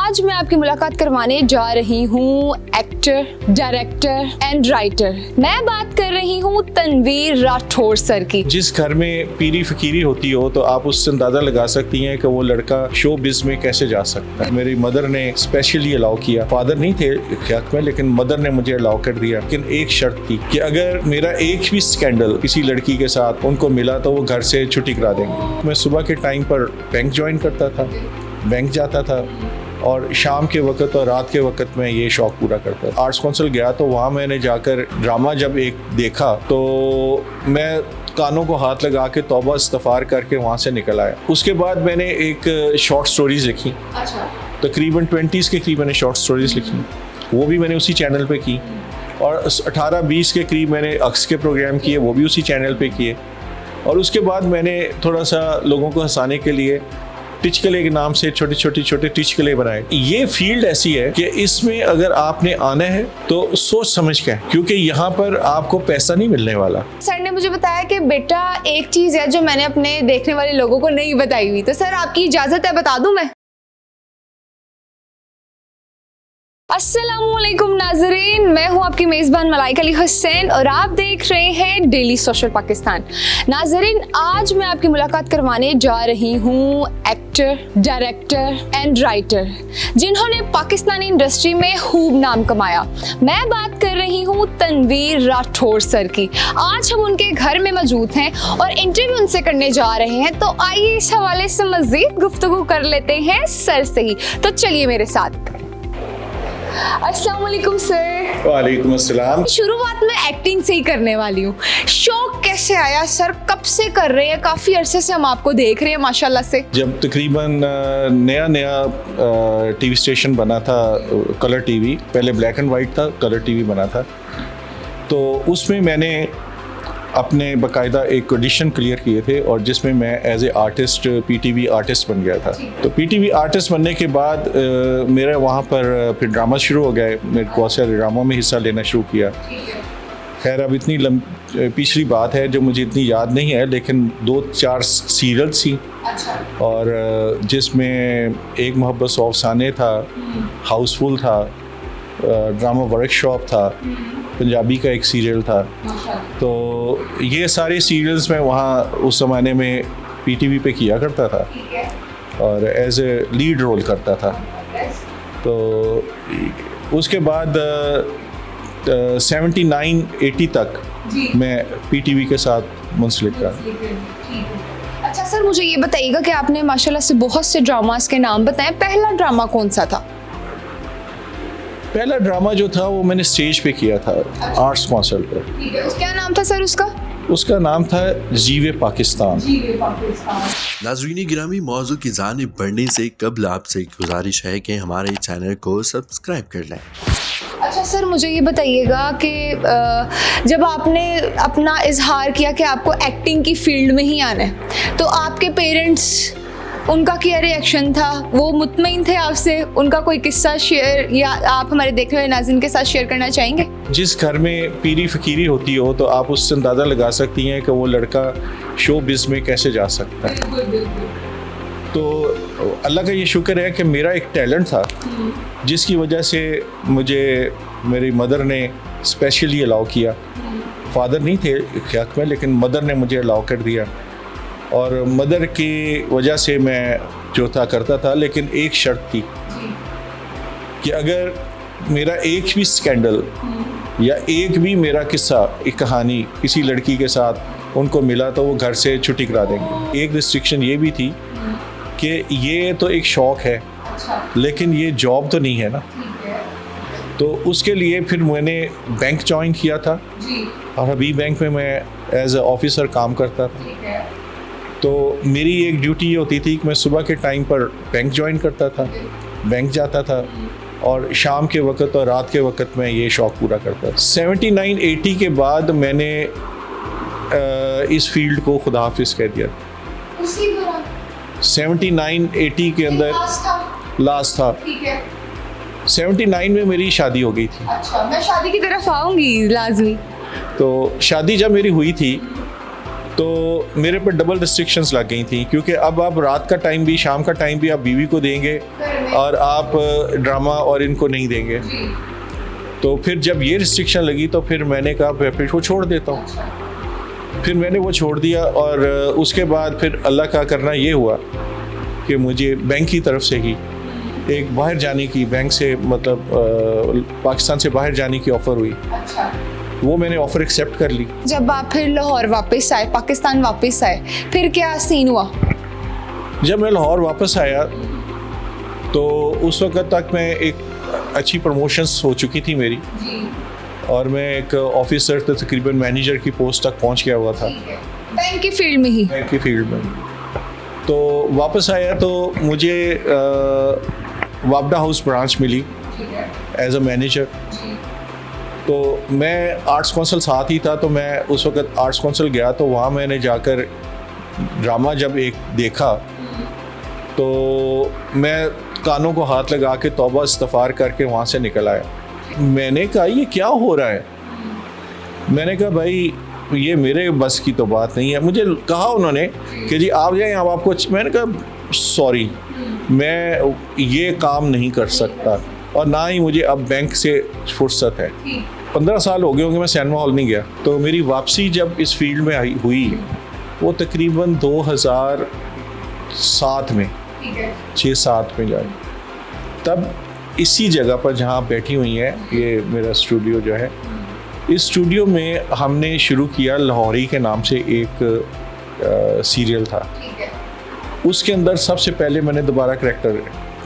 आज मैं आपकी मुलाकात करवाने जा रही हूँ एक्टर, डायरेक्टर एंड राइटर। मैं बात कर रही हूँ तनवीर राठौर सर की। जिस घर में पीरी फकीरी होती हो तो आप उससे अंदाजा लगा सकती हैं कि वो लड़का शो बिज में कैसे जा सकता है। मेरी मदर ने स्पेशली अलाउ किया, फादर नहीं थे ख्याल में, लेकिन मदर ने मुझे अलाउ कर दिया। लेकिन एक शर्त थी कि अगर मेरा एक भी स्कैंडल किसी लड़की के साथ उनको मिला तो वो घर से छुट्टी करा देंगे। मैं सुबह के टाइम पर बैंक ज्वाइन करता था, बैंक जाता था और शाम के वक्त और रात के वक्त में ये शौक पूरा करता था। आर्ट्स काउंसिल गया तो वहाँ मैंने जाकर ड्रामा जब एक देखा तो मैं कानों को हाथ लगा के तौबा इस्तग़फ़ार करके वहाँ से निकल आया। उसके बाद मैंने एक शॉर्ट स्टोरीज लिखी। अच्छा। तकरीबन 20 के करीब मैंने शॉर्ट स्टोरीज लिखी, वो भी मैंने उसी चैनल पे की। और 18-20 के करीब मैंने अक्स के प्रोग्राम किए, वो भी उसी चैनल पे किए। और उसके बाद मैंने थोड़ा सा लोगों को हंसाने के लिए टिचकले के नाम से छोटे टिचकले बनाए। ये फील्ड ऐसी है कि इसमें अगर आपने आना है तो सोच समझ के, क्योंकि यहाँ पर आपको पैसा नहीं मिलने वाला। सर ने मुझे बताया कि बेटा एक चीज है जो मैंने अपने देखने वाले लोगों को नहीं बताई हुई, तो सर आपकी इजाजत है बता दूं मैं? अस्सलामुअलैकुम नाज़रीन, मैं हूं आपकी मेज़बान मलाइका अली हुसैन और आप देख रहे हैं डेली सोशल पाकिस्तान। नाज़रीन, आज मैं आपकी मुलाकात करवाने जा रही हूं एक्टर, डायरेक्टर एंड राइटर जिन्होंने पाकिस्तानी इंडस्ट्री में खूब नाम कमाया। मैं बात कर रही हूं तनवीर राठौर सर की। आज हम उनके घर में मौजूद हैं और इंटरव्यू उनसे करने जा रहे हैं, तो आइए इस हवाले से मज़ीद गुफ्तगू कर लेते हैं सर से ही। तो चलिए मेरे साथ। अस्सलाम वालेकुम सर। वालेकुम अस्सलाम। शुरुआत में एक्टिंग से ही करने वाली हूँ। शौक कैसे आया सर, कब से कर रहे हैं? काफ़ी अरसे से हम आपको देख रहे हैं माशाल्लाह से। जब तकरीबन नया टीवी स्टेशन बना था, कलर टीवी, पहले ब्लैक एंड वाइट था, कलर टीवी बना था, तो उसमें मैंने अपने बाकायदा एक ऑडिशन क्लियर किए थे और जिसमें मैं as a artist PTV artist बन गया था। तो पीटीवी आर्टिस्ट बनने के बाद मेरा वहाँ पर फिर ड्रामा शुरू हो गया। मेरे को बहुत सारे ड्रामों में हिस्सा लेना शुरू किया। खैर अब इतनी पिछली बात है जो मुझे इतनी याद नहीं है, लेकिन 2-4 सीरियल्स थी। अच्छा। और जिसमें एक मोहब्बत सौ अफसाने था, हाउसफुल था, ड्रामा वर्कशॉप था, पंजाबी का एक सीरियल था। तो ये सारे सीरियल्स मैं वहाँ उस ज़माने में पीटीवी पे किया करता था और एज ए लीड रोल करता था। तो उसके बाद 79-80 तक मैं पीटीवी के साथ मुंसलिक रहा। अच्छा सर, मुझे ये बताइएगा कि आपने माशाल्लाह से बहुत से ड्रामास के नाम बताएं, पहला ड्रामा कौन सा था? पहला ड्रामा जो था वो मैंने स्टेज पे किया था। अच्छा। आर्ट्स काउंसिल पे। क्या नाम था सर उसका? उसका नाम था जीवे पाकिस्तान। नाज़रीन गिरामी, मौजू की जानिब बढ़ने से कबल आपसे गुजारिश है कि हमारे चैनल को सब्सक्राइब कर लें। अच्छा सर, मुझे ये बताइएगा कि जब आपने अपना इजहार किया कि आपको एक्टिंग की फील्ड में ही आना है, तो आपके पेरेंट्स, उनका क्या रिएक्शन था? वो मुतमईन थे आपसे? उनका कोई किस्सा शेयर या आप हमारे देखने वाले नाज़रीन के साथ शेयर करना चाहेंगे? जिस घर में पीरी फकीरी होती हो तो आप उससे अंदाज़ा लगा सकती हैं कि वो लड़का शो बिज में कैसे जा सकता है। तो अल्लाह का ये शुक्र है कि मेरा एक टैलेंट था जिसकी वजह से मुझे मेरी मदर ने स्पेशली अलाउ किया। फादर नहीं थे ख्याल में, लेकिन मदर ने मुझे अलाउ कर दिया और मदर की वजह से मैं जो था करता था। लेकिन एक शर्त थी कि अगर मेरा एक भी स्कैंडल या एक भी मेरा किस्सा, एक कहानी किसी लड़की के साथ उनको मिला तो वो घर से छुट्टी करा देंगे। एक रिस्ट्रिक्शन ये भी थी कि ये तो एक शौक़ है, लेकिन ये जॉब तो नहीं है ना। तो उसके लिए फिर मैंने बैंक ज्वाइन किया था और हबीब बैंक में मैं एज ए ऑफिसर काम करता था। तो मेरी एक ड्यूटी ये होती थी कि मैं सुबह के टाइम पर बैंक ज्वाइन करता था, बैंक जाता था और शाम के वक्त और रात के वक्त में ये शौक़ पूरा करता था। 79-80 के बाद मैंने इस फील्ड को खुदा हाफिज कह दिया। 79-80 के अंदर लास्ट था। 79 में मेरी शादी हो गई थी। अच्छा, मैं शादी की तरफ आऊँगी लाजमी। तो शादी जब मेरी हुई थी तो मेरे पर डबल रिस्ट्रिक्शंस लग गई थी, क्योंकि अब आप रात का टाइम भी, शाम का टाइम भी आप बीवी को देंगे और आप ड्रामा और इनको नहीं देंगे। तो फिर जब ये रिस्ट्रिक्शन लगी तो फिर मैंने कहा फिर वो छोड़ देता हूँ। फिर मैंने वो छोड़ दिया और उसके बाद फिर अल्लाह का करना ये हुआ कि मुझे बैंक की तरफ से ही एक बाहर जाने की, बैंक से मतलब पाकिस्तान से बाहर जाने की ऑफ़र हुई। वो मैंने ऑफ़र एक्सेप्ट कर ली। जब आप फिर लाहौर वापस आए, पाकिस्तान वापस आए, फिर क्या सीन हुआ? जब मैं लाहौर वापस आया तो उस वक्त तक मैं एक अच्छी प्रमोशंस हो चुकी थी मेरी और मैं एक ऑफिसर तकरीबन मैनेजर की पोस्ट तक पहुंच गया हुआ था बैंक की फील्ड में ही। बैंक की फील्ड में। तो वापस आया तो मुझे वापडा हाउस ब्रांच मिली एज अ मैनेजर। तो मैं आर्ट्स काउंसिल साथ ही था, तो मैं उस वक्त आर्ट्स काउंसिल गया तो वहाँ मैंने जाकर ड्रामा जब एक देखा तो मैं कानों को हाथ लगा के तौबा इस्तग़फ़ार करके वहाँ से निकल आया। मैंने कहा ये क्या हो रहा है? मैंने कहा भाई ये मेरे बस की तो बात नहीं है। मुझे कहा उन्होंने कि जी आप जाएं, अब आपको, मैंने कहा सॉरी मैं ये काम नहीं कर सकता और ना ही मुझे अब बैंक से फुर्सत है। 15 साल हो गए होंगे मैं सिनेमा हॉल नहीं गया। तो मेरी वापसी जब इस फील्ड में आई हुई वो तकरीबन 2007 में, 6-7 में जाए। तब इसी जगह पर जहाँ बैठी हुई हैं, ये मेरा स्टूडियो जो है, इस स्टूडियो में हमने शुरू किया लाहौरी के नाम से एक सीरियल था। उसके अंदर सबसे पहले मैंने दोबारा करैक्टर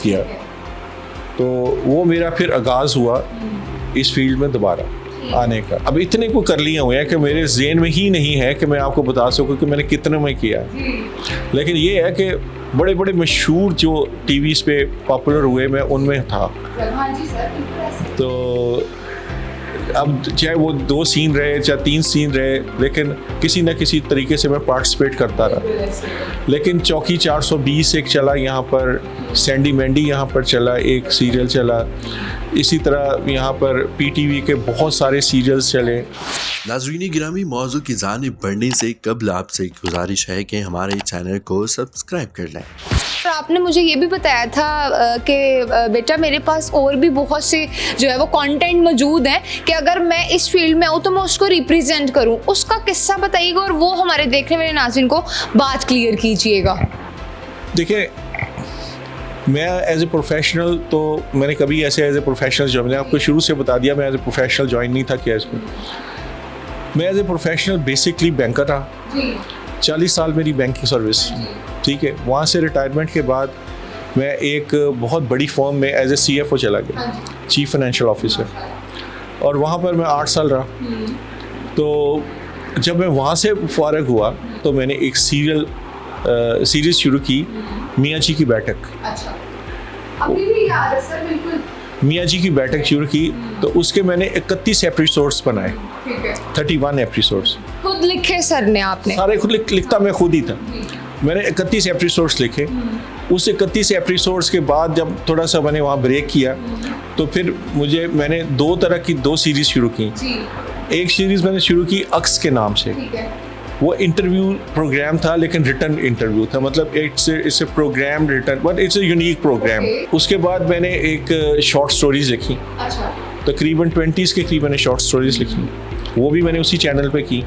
किया। तो वो मेरा फिर आगाज़ हुआ इस फील्ड में दोबारा आने का। अब इतने को कर लिए हुए हैं कि मेरे ज़हन में ही नहीं है कि मैं आपको बता सकूं कि मैंने कितने में किया। लेकिन ये है कि बड़े बड़े मशहूर जो टीवीज़ पे पॉपुलर हुए मैं उनमें था। तो अब चाहे वो 2 सीन रहे चाहे 3 सीन रहे, लेकिन किसी न किसी तरीके से मैं पार्टिसिपेट करता रहा। लेकिन चौकी 420 एक चला यहाँ पर, सैंडी मैंडी यहाँ पर चला, एक सीरियल चला। इसी तरह यहाँ पर PTV के बहुत सारे सीरियल्स चले। नाज़रीन गिरामी, मौजू की जानिब बढ़ने से कबल आपसे गुजारिश है कि हमारे चैनल को सब्सक्राइब कर लें। और आपने मुझे ये भी बताया था कि बेटा मेरे पास और भी बहुत से जो है वो कंटेंट मौजूद हैं कि अगर मैं इस फील्ड में आऊँ तो मैं उसको रिप्रेजेंट करूँ। उसका किस्सा बताइएगा और वो हमारे देखने वाले नाज़रीन को बात क्लियर कीजिएगा। देखिए, मैं एज ए प्रोफेशनल तो मैंने कभी ऐसे एज ए प्रोफेशनल जो मैंने आपको शुरू से बता दिया, मैं एज ए प्रोफेशनल ज्वाइन नहीं था किया इसमें। मैं as a professional basically banker रहा। 40 साल मेरी बैंक की सर्विस, ठीक है। वहाँ से रिटायरमेंट के बाद मैं एक बहुत बड़ी फर्म में एज ए CFO चला गया, चीफ फाइनेंशियल ऑफिसर, और वहाँ पर मैं 8 साल रहा। तो जब मैं वहाँ से फारग हुआ तो मैंने एक सीरीज़ शुरू की, मियाँ जी की बैठक। अभी भी याद है सर, बिल्कुल। मियाँ जी की बैठक शुरू की तो उसके मैंने 31 एपिसोड्स बनाए, 31 एपिसोड्स खुद लिखे सर ने? आपने सारे खुद लिखता मैं खुद ही था। मैंने 31 एपिसोड्स लिखे। उस 31 एपिसोड्स के बाद जब थोड़ा सा मैंने वहाँ ब्रेक किया तो फिर मैंने 2 तरह की 2 सीरीज़ शुरू की। एक सीरीज़ मैंने शुरू की अक्स के नाम से। वो इंटरव्यू प्रोग्राम था, लेकिन रिटर्न इंटरव्यू था, मतलब it's a programme return, but it's a unique programme. उसके बाद मैंने एक शॉर्ट स्टोरीज लिखी, तकरीबन 20 के करीब मैंने शॉर्ट स्टोरीज लिखी, वो भी मैंने उसी चैनल पे की।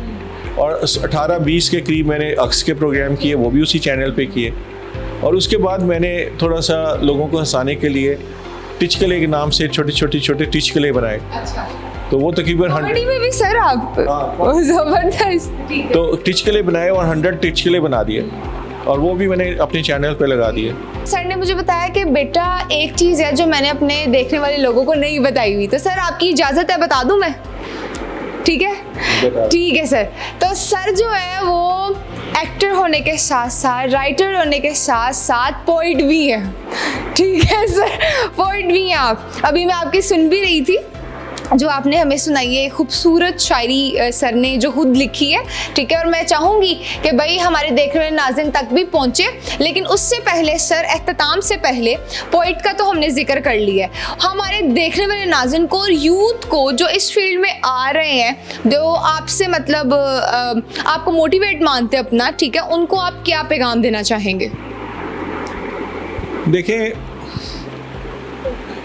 और 18-20 के करीब मैंने अक्स के प्रोग्राम किए, वो भी उसी चैनल पे किए। और उसके बाद मैंने थोड़ा सा लोगों को हंसाने के लिए टिचकले के नाम से छोटे टिचकले बनाए। तो वो तकरीबन 100 में भी सर आप जबरदस्त। तो टिचकले बनाए और 100 टिचकले बना दिए और वो भी मैंने अपने चैनल पे लगा दिए। सर ने मुझे बताया कि बेटा एक चीज़ है जो मैंने अपने देखने वाले लोगों को नहीं बताई हुई, तो सर आपकी इजाज़त है बता दूं मैं? ठीक है, ठीक है सर। तो सर जो है वो एक्टर होने के साथ साथ, राइटर होने के साथ साथ पोइट भी है। ठीक है सर, पोइट भी हैं आप। अभी मैं आपकी सुन भी रही थी जो आपने हमें सुनाई है, खूबसूरत शायरी सर ने जो खुद लिखी है, ठीक है। और मैं चाहूँगी कि भाई हमारे देखने वाले नाज़रीन तक भी पहुँचे, लेकिन उससे पहले सर, एख्तिताम से पहले पोइट का तो हमने जिक्र कर लिया है। हमारे देखने वाले नाज़रीन को और यूथ को जो इस फील्ड में आ रहे हैं, जो आपसे मतलब आपको मोटिवेट मानते हैं अपना, ठीक है, उनको आप क्या पैगाम देना चाहेंगे? देखें,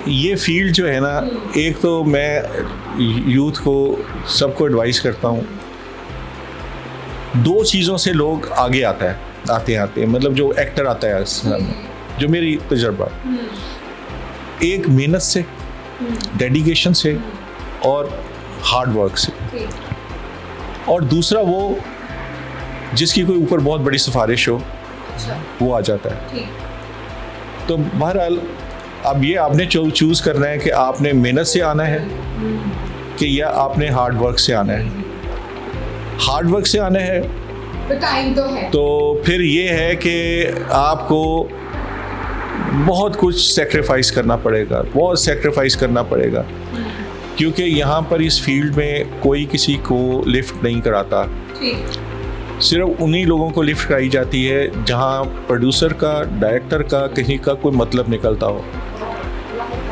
ये फील्ड जो है ना, एक तो मैं यूथ को सबको एडवाइस करता हूँ, दो चीज़ों से लोग आगे आते हैं मतलब जो एक्टर आता है इसमें, जो मेरी तजर्बा, एक मेहनत से, डेडिकेशन से और हार्ड वर्क से, और दूसरा वो जिसकी कोई ऊपर बहुत बड़ी सिफारिश हो, वो आ जाता है। तो बहरहाल अब ये आपने चूज़ करना है कि आपने मेहनत से आना है कि या आपने हार्ड वर्क से आना है। हार्ड वर्क से आना है टाइम तो है, तो फिर ये है कि आपको बहुत कुछ सेक्रीफाइस करना पड़ेगा, बहुत सेक्रीफाइस करना पड़ेगा, क्योंकि यहाँ पर इस फील्ड में कोई किसी को लिफ्ट नहीं कराता। सिर्फ उन्हीं लोगों को लिफ्ट कराई जाती है जहाँ प्रोड्यूसर का, डायरेक्टर का, किसी का कोई मतलब निकलता हो।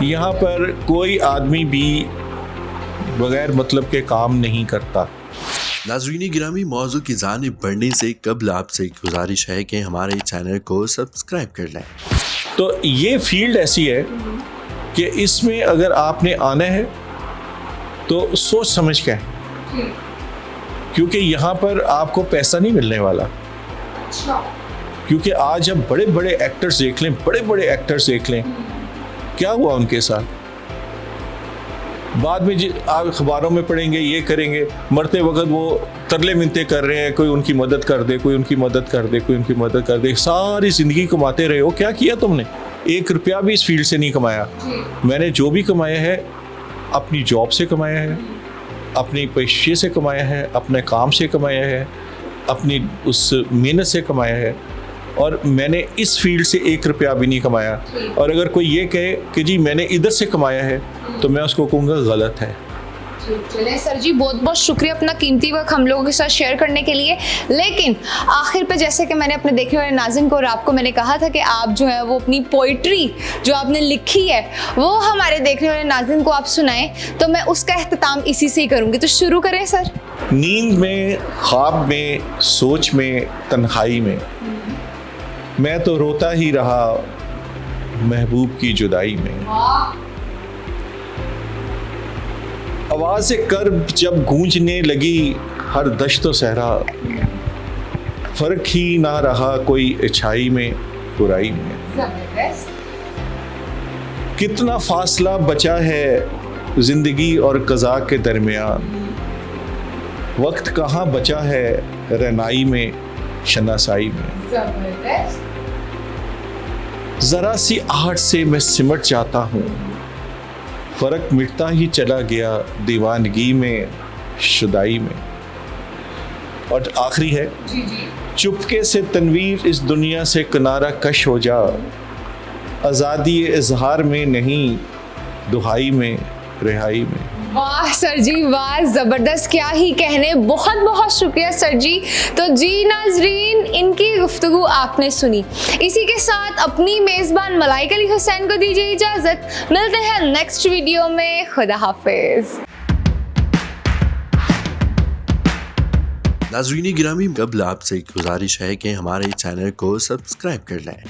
यहाँ पर कोई आदमी भी बगैर मतलब के काम नहीं करता। नाज़रीन गिरामी, मौजू की जानिब बढ़ने से कबल आपसे गुजारिश है कि हमारे चैनल को सब्सक्राइब कर लें। तो ये फील्ड ऐसी है कि इसमें अगर आपने आना है तो सोच समझ के आए, क्योंकि यहाँ पर आपको पैसा नहीं मिलने वाला। क्योंकि आज अब बड़े बड़े एक्टर्स देख लें, क्या हुआ उनके साथ। बाद में आप अखबारों में पढ़ेंगे, ये करेंगे, मरते वक्त वो तरले मिन्नतें कर रहे हैं, कोई उनकी मदद कर दे, कोई उनकी मदद कर दे, कोई उनकी मदद कर दे। सारी ज़िंदगी कमाते रहे हो, क्या किया तुमने? 1 रुपया भी इस फील्ड से नहीं कमाया। मैंने जो भी कमाया है अपनी जॉब से कमाया है, अपनी पेशे से कमाया है, अपने काम से कमाया है, अपनी उस मेहनत से कमाया है, और मैंने इस फील्ड से 1 रुपया भी नहीं कमाया। और अगर कोई ये कहे कि जी मैंने इधर से कमाया है, तो मैं उसको कहूँगा गलत है। चलें सर जी, बहुत बहुत शुक्रिया अपना कीमती वक्त हम लोगों के साथ शेयर करने के लिए। लेकिन आखिर पे जैसे कि मैंने अपने देखने वाले नाज़रीन को और आपको मैंने कहा था कि आप जो है वो अपनी पोइट्री जो आपने लिखी है वो हमारे देखने वाले नाज़रीन को आप सुनाएं, तो मैं उसका एहतमाम इसी से ही करूँगी। तो शुरू करें सर। नींद में, ख्वाब में, सोच में, तन्हाई में मैं तो रोता ही रहा महबूब की जुदाई में। आवाज़ कर्ब जब गूंजने लगी हर दश्तो सहरा, फर्क ही ना रहा कोई अच्छाई में बुराई में। कितना फासला बचा है जिंदगी और कज़ा के दरमियान, वक्त कहाँ बचा है रहनाई में शनासाई में। जरा सी आहट से मैं सिमट जाता हूँ, फर्क मिटता ही चला गया दीवानगी में शुदाई में। और आखिरी है, चुपके से तनवीर इस दुनिया से किनारा कश हो जा, आज़ादी इजहार में नहीं दुहाई में रिहाई में। वाह सर जी वाह, ज़बरदस्त, क्या ही कहने। बहुत बहुत शुक्रिया सर जी। तो जी नाजरीन, इनकी गुफ्तगू आपने सुनी। इसी के साथ अपनी मेज़बान मलाइका अली हुसैन को दीजिए इजाज़त। मिलते हैं नेक्स्ट वीडियो में। खुदा हाफिज़। नाज़रीन गिरामी, कबल आपसे गुजारिश है कि हमारे चैनल को सब्सक्राइब कर लें।